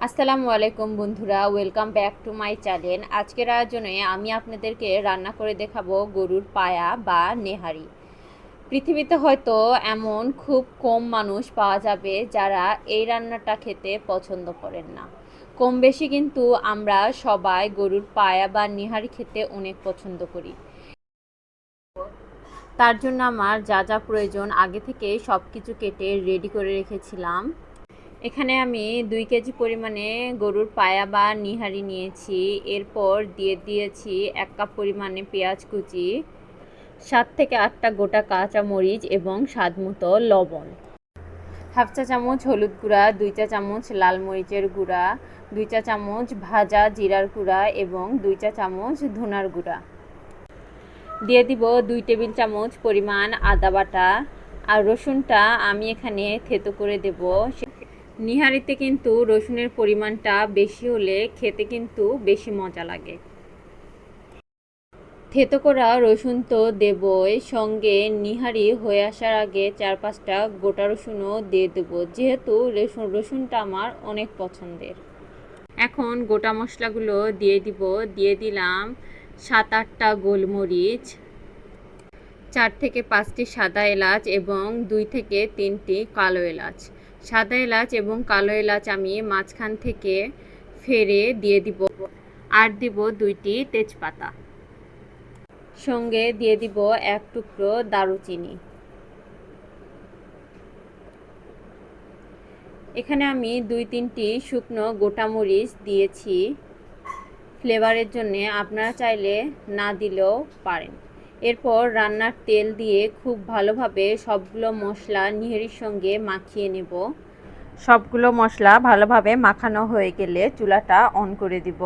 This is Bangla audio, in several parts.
আসসালামু আলাইকুম বন্ধুরা, welcome back to my channel. আজকের আয়োজনে আমি আপনাদেরকে রান্না করে দেখাবো গরুর পায়া বা নেহারি। পৃথিবীতে হয়তো এমন খুব কম মানুষ পাওয়া যাবে যারা এই রান্নাটা খেতে পছন্দ করেন না। কম বেশি কিন্তু আমরা সবাই গরুর পায়া বা নেহারি খেতে অনেক পছন্দ করি। তার জন্য আমার যা যা প্রয়োজন আগে থেকে সব কিছু কেটে রেডি করে রেখেছিলাম। এখানে আমি 2 কেজি পরিমাণে গরুর পায়া বা নিহারি নিয়েছি। এরপর দিয়ে দিয়েছি 1 কাপ পরিমাণে পেঁয়াজ কুচি, 7 থেকে 8টা গোটা কাঁচা মরিচ এবং স্বাদমতো লবণ, হাফ চা চামচ হলুদ গুঁড়া, 2 চা চামচ লাল মরিচের গুঁড়া, 2 চা চামচ ভাজা জিরার গুঁড়া এবং 2 চা চামচ ধনার গুঁড়া। দিয়ে দিব 2 টেবিল চামচ পরিমাণ আদা বাটা। আর রসুনটা আমি এখানে থেতো করে দেব। নিহারিতে কিন্তু রসুনের পরিমাণটা বেশি হলে খেতে কিন্তু বেশি মজা লাগে। থেতো করা রসুন তো দেবই, সঙ্গে নিহারি হয়ে আসার আগে 4-5টা গোটা রসুনও দিয়ে দেবো, যেহেতু রসুনটা আমার অনেক পছন্দের। এখন গোটা মশলাগুলো দিয়ে দিলাম 7-8টা গোলমরিচ, 4 থেকে 5টি সাদা এলাচ এবং 2 থেকে 3টি কালো এলাচ। সাদা এলাচ এবং কালো এলাচ আমি মাঝখান থেকে ফেড়ে দিয়ে দিব। আর দিব 2টি তেজপাতা, সঙ্গে দিয়ে দিব 1 টুকরো দারুচিনি। এখানে আমি 2-3টি শুকনো গোটা মরিচ দিয়েছি ফ্লেভারের জন্যে, আপনারা চাইলে না দিলেও পারেন। এরপর রান্নার তেল দিয়ে খুব ভালোভাবে সবগুলো মশলা নিহারির সঙ্গে মাখিয়ে নেব। সবগুলো মশলা ভালোভাবে মাখানো হয়ে গেলে চুলাটা অন করে দিব।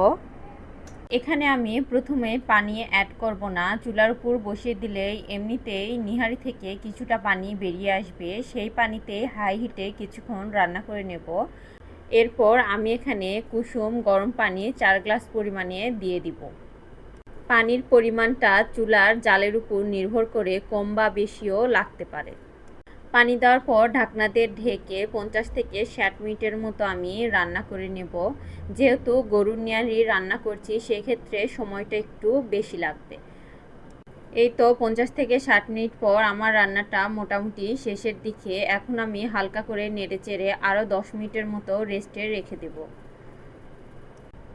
এখানে আমি প্রথমে পানি অ্যাড করব না, চুলার উপর বসিয়ে দিলেই এমনিতেই নিহারি থেকে কিছুটা পানি বেরিয়ে আসবে। সেই পানিতে হাই হিটে কিছুক্ষণ রান্না করে নেব। এরপর আমি এখানে কুসুম গরম পানি 4 গ্লাস পরিমাণে দিয়ে দিব। পানির পরিমাণটা চুলার জালের উপর নির্ভর করে কম বা বেশিও লাগতে পারে। পানি দেওয়ার পর ঢাকনা দিয়ে ঢেকে 50 থেকে 60 মিনিটের মতো আমি রান্না করে নেব। যেহেতু গরুর নিহারি রান্না করছি, সেক্ষেত্রে সময়টা একটু বেশি লাগবে। এই তো 50 থেকে 60 মিনিট পর আমার রান্নাটা মোটামুটি শেষের দিকে। এখন আমি হালকা করে নেড়েচেড়ে আরও 10 মিনিটের মতো রেস্টে রেখে দেব।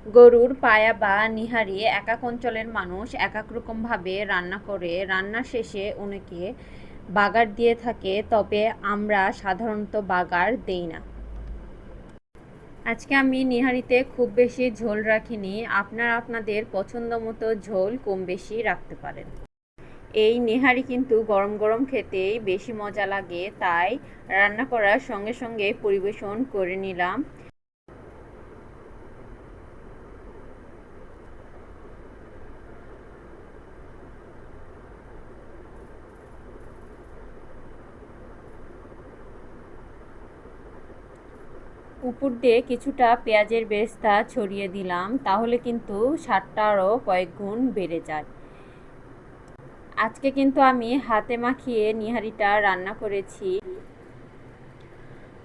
গরুর পায়া বা নিহারি এক এক অঞ্চলের মানুষ এক এক রকমভাবে রান্না করে। রান্নার শেষে অনেকে বাগার দিয়ে থাকে, তবে আমরা সাধারণত বাগার দেই না। আজকে আমি নিহারিতে খুব বেশি ঝোল রাখিনি, আপনারা আপনাদের পছন্দ মতো ঝোল কম বেশি রাখতে পারেন। এই নেহারি কিন্তু গরম গরম খেতেই বেশি মজা লাগে, তাই রান্না করার সঙ্গে সঙ্গে পরিবেশন করে নিলাম। উপর দিয়ে কিছুটা পেঁয়াজের বেরেস্তা ছড়িয়ে দিলাম, তাহলে কিন্তু স্বাদটা আরও কয়েক গুণ বেড়ে যায়। আজকে কিন্তু আমি হাতে মাখিয়ে নিহারিটা রান্না করেছি,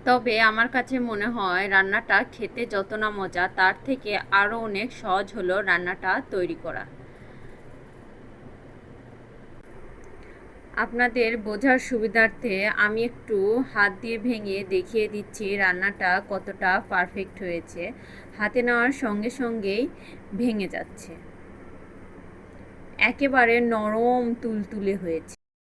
তবে আমার কাছে মনে হয় রান্নাটা খেতে যত না মজা, তার থেকে আরও অনেক সহজ হলো রান্নাটা তৈরি করা। আপনাদের বোঝার সুবিধার্থে আমি একটু হাত দিয়ে ভেঙে দেখিয়ে দিচ্ছি রান্নাটা কতটা পারফেক্ট হয়েছে। হাতে নেওয়ার সঙ্গে সঙ্গেই ভেঙে যাচ্ছে, একেবারে নরম তুলতুলে হয়েছে।